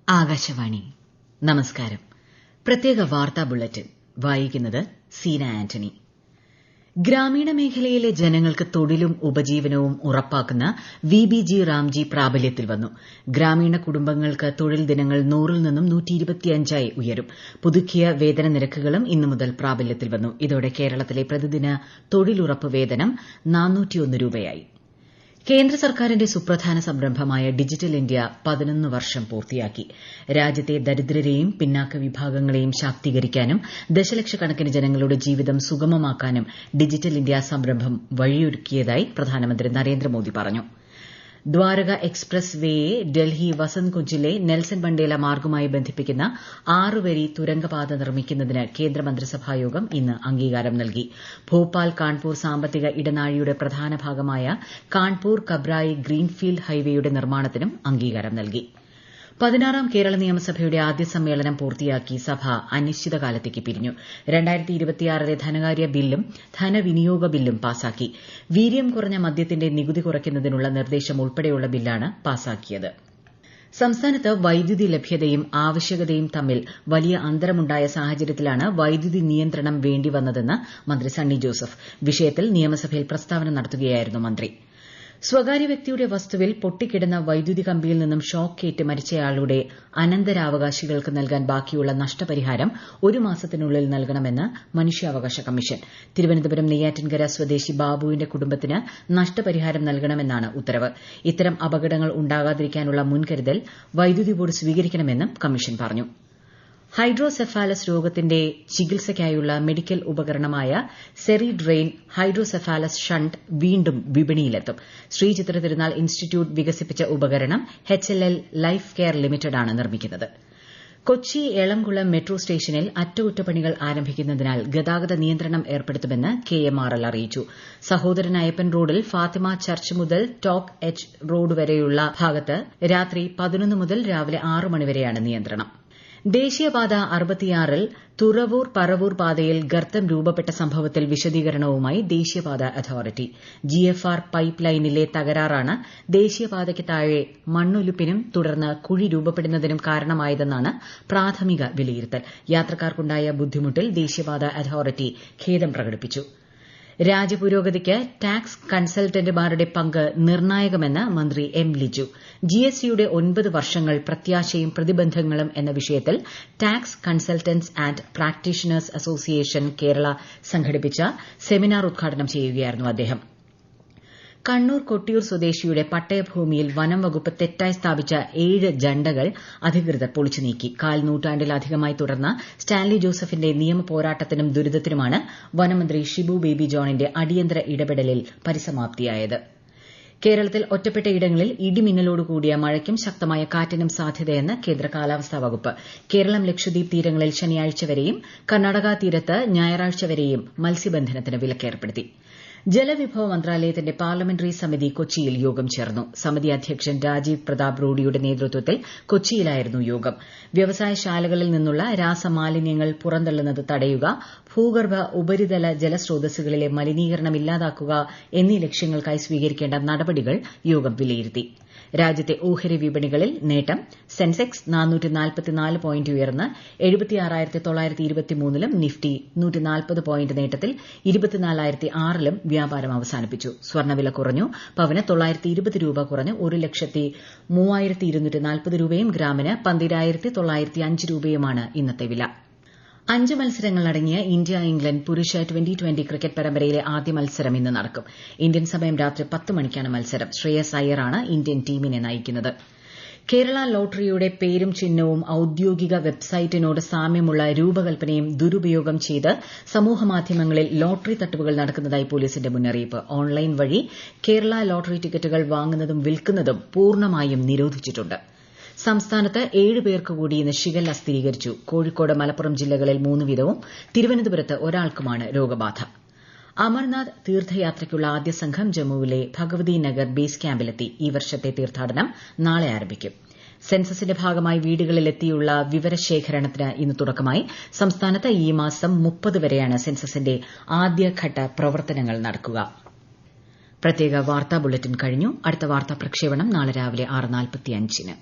ആകാശവാണി നമസ്കാരം. പ്രത്യേക വാർത്താ ബുള്ളറ്റിൻ വായിക്കുന്നത് സീന ആന്റണി. ഗ്രാമീണ മേഖലയിലെ ജനങ്ങൾക്ക് തൊഴിലും ഉപജീവനവും ഉറപ്പാക്കുന്ന വിബിജി റാംജി പ്രാബല്യത്തിൽ വന്നു. ഗ്രാമീണ കുടുംബങ്ങൾക്ക് തൊഴിൽ ദിനങ്ങൾ 100-ൽ നിന്നും 125 ഉയരും. പുതുക്കിയ വേതന നിരക്കുകളും ഇന്നു മുതൽ പ്രാബല്യത്തിൽ വന്നു. ഇതോടെ കേരളത്തിലെ പ്രതിദിന തൊഴിലുറപ്പ് വേതനം 401 രൂപയായി. കേന്ദ്ര സർക്കാരിന്റെ സുപ്രധാന സംരംഭമായ ഡിജിറ്റൽ ഇന്ത്യ 11 വർഷം പൂർത്തിയാക്കി. രാജ്യത്തെ ദരിദ്രരെയും പിന്നാക്ക വിഭാഗങ്ങളെയും ശാക്തീകരിക്കാനും ദശലക്ഷക്കണക്കിന് ജനങ്ങളുടെ ജീവിതം സുഗമമാക്കാനും ഡിജിറ്റൽ ഇന്ത്യ സംരംഭം വഴിയൊരുക്കിയതായി പ്രധാനമന്ത്രി നരേന്ദ്രമോദി പറഞ്ഞു. Dwarka express വേയെ Delhi Vasant കുഞ്ചിലെ Nelson Mandela മാർഗുമായി ബന്ധിപ്പിക്കുന്ന 6-വരി തുരങ്കപാത നിർമ്മിക്കുന്നതിന് കേന്ദ്രമന്ത്രിസഭായോഗം ഇന്ന് അംഗീകാരം നൽകി. ഭോപ്പാൽ കാൺപൂർ സാമ്പത്തിക ഇടനാഴിയുടെ പ്രധാന ഭാഗമായ കാൺപൂർ കബ്രായി ഗ്രീൻഫീൽഡ് ഹൈവേയുടെ നിർമ്മാണത്തിനും അംഗീകാരം നൽകി. 16-ാം കേരള നിയമസഭയുടെ ആദ്യ സമ്മേളനം പൂർത്തിയാക്കി സഭ അനിശ്ചിതകാലത്തേക്ക് പിരിഞ്ഞു. 2026-ലെ ധനകാര്യ ബില്ലും ധനവിനിയോഗ ബില്ലും പാസാക്കി. വീര്യം കുറഞ്ഞ മദ്യത്തിന്റെ നികുതി കുറയ്ക്കുന്നതിനുള്ള നിർദ്ദേശം ഉൾപ്പെടെയുള്ള ബില്ലാണ് പാസാക്കിയത്. സംസ്ഥാനത്ത് വൈദ്യുതി ലഭ്യതയും ആവശ്യകതയും തമ്മിൽ വലിയ അന്തരമുണ്ടായ സാഹചര്യത്തിലാണ് വൈദ്യുതി നിയന്ത്രണം വേണ്ടിവന്നതെന്ന് മന്ത്രി സണ്ണി ജോസഫ്. വിഷയത്തിൽ നിയമസഭയിൽ പ്രസ്താവന നടത്തുകയായിരുന്നു മന്ത്രി. സ്വകാര്യ വ്യക്തിയുടെ വസ്തുവിൽ പൊട്ടിക്കിടന്ന വൈദ്യുതി കമ്പിയിൽ നിന്നും ഷോക്കേറ്റ് മരിച്ചയാളുടെ അനന്തരാവകാശികൾക്ക് നൽകാൻ ബാക്കിയുള്ള നഷ്ടപരിഹാരം 1 മാസത്തിനുള്ളിൽ നൽകണമെന്ന് മനുഷ്യാവകാശ കമ്മീഷൻ. തിരുവനന്തപുരം നെയ്യാറ്റിൻകര സ്വദേശി ബാബുവിന്റെ കുടുംബത്തിന് നഷ്ടപരിഹാരം നൽകണമെന്നാണ് ഉത്തരവ്. ഇത്തരം അപകടങ്ങൾ ഉണ്ടാകാതിരിക്കാനുള്ള മുൻകരുതൽ വൈദ്യുതി ബോർഡ് സ്വീകരിക്കണമെന്നും കമ്മീഷൻ പറഞ്ഞു. ഹൈഡ്രോസെഫാലസ് രോഗത്തിന്റെ ചികിത്സയ്ക്കായുള്ള മെഡിക്കൽ ഉപകരണമായ സെറിഡ്രെയിൻ ഹൈഡ്രോസെഫാലസ് ഷണ്ട് വീണ്ടും വിപണിയിലെത്തും. ശ്രീചിത്ര തിരുനാൾ ഇൻസ്റ്റിറ്റ്യൂട്ട് വികസിപ്പിച്ച ഉപകരണം HLL ലൈഫ് കെയർ ലിമിറ്റഡാണ് നിർമ്മിക്കുന്നത്. കൊച്ചി എളംകുളം മെട്രോ സ്റ്റേഷനിൽ അറ്റകുറ്റപ്പണികൾ ആരംഭിക്കുന്നതിനാൽ ഗതാഗത നിയന്ത്രണം ഏർപ്പെടുത്തുമെന്ന് KMRL അറിയിച്ചു. സഹോദരൻ അയ്യപ്പൻ റോഡിൽ ഫാത്തിമ ചർച്ച് മുതൽ ടോക്ക് എച്ച് റോഡ് വരെയുള്ള ഭാഗത്ത് രാത്രി 11 മുതൽ രാവിലെ 6 മണിവരെയാണ് നിയന്ത്രണം. ദേശീയപാത 66-ൽ തുറവൂർ പറവൂർ പാതയിൽ ഗർത്തം രൂപപ്പെട്ട സംഭവത്തിൽ വിശദീകരണവുമായി ദേശീയപാത അതോറിറ്റി. GFR പൈപ്പ് ലൈനിലെ തകരാറാണ് ദേശീയപാതയ്ക്ക് താഴെ മണ്ണൊലിപ്പിനും തുടർന്ന് കുഴി രൂപപ്പെടുന്നതിനും കാരണമായതെന്നാണ് പ്രാഥമിക വിലയിരുത്തൽ. യാത്രക്കാർക്കുണ്ടായ ബുദ്ധിമുട്ടിൽ ദേശീയപാത അതോറിറ്റി ഖേദം പ്രകടിപ്പിച്ചു. രാജ്യപുരോഗതിക്ക് ടാക്സ് കൺസൾട്ടന്റുമാരുടെ പങ്ക് നിർണായകമെന്ന് മന്ത്രി M. ലിജു. GSTയുടെ 9 വർഷങ്ങൾ പ്രത്യാശയും പ്രതിബന്ധങ്ങളും എന്ന വിഷയത്തിൽ tax consultants and practitioners association Kerala സംഘടിപ്പിച്ച സെമിനാർ ഉദ്ഘാടനം ചെയ്യുകയായിരുന്നു അദ്ദേഹം. കണ്ണൂർ കൊട്ടിയൂർ സ്വദേശിയുടെ പട്ടയഭൂമിയിൽ വനം വകുപ്പ് തെറ്റായി സ്ഥാപിച്ച 7 ജണ്ടകൾ അധികൃതർ പൊളിച്ചു നീക്കി. 1/4 നൂറ്റാണ്ടിലധികമായി തുടർന്ന സ്റ്റാൻലി ജോസഫിന്റെ നിയമ പോരാട്ടത്തിനും ദുരിതത്തിനുമാണ് വനമന്ത്രി ഷിബു ബേബി ജോണിന്റെ അടിയന്തര ഇടപെടലിൽ പരിസമാപ്തിയായത്. കേരളത്തിൽ ഒറ്റപ്പെട്ട ഇടങ്ങളിൽ ഇടിമിന്നലോടുകൂടിയ മഴയ്ക്കും ശക്തമായ കാറ്റിനും സാധ്യതയെന്ന് കേന്ദ്ര കാലാവസ്ഥാ വകുപ്പ്. കേരളം ലക്ഷദ്വീപ് തീരങ്ങളിൽ ശനിയാഴ്ച വരെയും കർണാടക തീരത്ത് ഞായറാഴ്ച വരെയും മത്സ്യബന്ധനത്തിന് വിലക്കേർപ്പെടുത്തി. ജലവിഭവ മന്ത്രാലയത്തിന്റെ പാർലമെന്ററി സമിതി കൊച്ചിയിൽ യോഗം ചേർന്നു. സമിതി അധ്യക്ഷൻ രാജീവ് പ്രതാപ് റൂഡിയുടെ നേതൃത്വത്തിൽ കൊച്ചിയിലായിരുന്നു യോഗം. വ്യവസായശാലകളിൽ നിന്നുള്ള രാസമാലിന്യങ്ങൾ പുറന്തള്ളുന്നത് തടയുക, ഭൂഗർഭ ഉപരിതല ജലസ്രോതസ്സുകളിലെ മലിനീകരണം ഇല്ലാതാക്കുക എന്നീ ലക്ഷ്യങ്ങൾക്കായി സ്വീകരിക്കേണ്ട നടപടികൾ യോഗം വിലയിരുത്തി. രാജ്യത്തെ ഓഹരി വിപണികളിൽ നേട്ടം. സെൻസെക്സ് 444 പോയിന്റ് ഉയർന്ന് 76,923-ലും നിഫ്റ്റി 140 പോയിന്റ് നേട്ടത്തിൽ 24,006-ലും വ്യാപാരം അവസാനിപ്പിച്ചു. സ്വർണ്ണവില കുറഞ്ഞു. പവന് 920 രൂപ കുറഞ്ഞ് 1,03,240 രൂപയും ഗ്രാമിന് 12,905 രൂപയുമാണ് ഇന്നത്തെ വില. 5 മത്സരങ്ങളടങ്ങിയ ഇന്ത്യ ഇംഗ്ലണ്ട് പുരുഷ ട്വന്റി ക്രിക്കറ്റ് പരമ്പരയിലെ ആദ്യ മത്സരം ഇന്ന് നടക്കും. ഇന്ത്യൻ സമയം രാത്രി 10 മണിക്കാണ് മത്സരം. ശ്രേയസ് അയ്യറാണ് ഇന്ത്യൻ ടീമിനെ നയിക്കുന്നത്. കേരള ലോട്ടറിയുടെ പേരും ചിഹ്നവും ഔദ്യോഗിക വെബ്സൈറ്റിനോട് സാമ്യമുള്ള രൂപകൽപ്പനയും ദുരുപയോഗം ചെയ്ത് സമൂഹമാധ്യമങ്ങളിൽ ലോട്ടറി തട്ടിപ്പുകൾ നടക്കുന്നതായി പോലീസിന്റെ മുന്നറിയിപ്പ്. ഓൺലൈൻ വഴി കേരള ലോട്ടറി ടിക്കറ്റുകൾ വാങ്ങുന്നതും വിൽക്കുന്നതും പൂർണ്ണമായും നിരോധിച്ചിട്ടുണ്ട്. സംസ്ഥാനത്ത് 7 പേർക്ക് കൂടി ഇന്ന് ഷിഗല്ല സ്ഥിരീകരിച്ചു. കോഴിക്കോട് മലപ്പുറം ജില്ലകളിൽ 3 വീതവും തിരുവനന്തപുരത്ത് ഒരാൾക്കുമാണ് രോഗബാധ. അമർനാഥ് തീർത്ഥയാത്രയ്ക്കുള്ള ആദ്യ സംഘം ജമ്മുവിലെ ഭഗവതി നഗർ ബേസ് ക്യാമ്പിലെത്തി. ഈ വർഷത്തെ തീർത്ഥാടനം നാളെ ആരംഭിക്കും. സെൻസസിന്റെ ഭാഗമായി വീടുകളിലെത്തിയുള്ള വിവരശേഖരണത്തിന് ഇന്ന് തുടക്കമായി. സംസ്ഥാനത്ത് ഈ മാസം 30 വരെയാണ് സെൻസസിന്റെ ആദ്യഘട്ട പ്രവർത്തനങ്ങൾ നടക്കുക. പ്രത്യേക വാർത്താ ബുള്ളറ്റിൻ കഴിഞ്ഞു. അടുത്ത വാർത്താ പ്രക്ഷേപണം നാളെ രാവിലെ 6:45-ന്.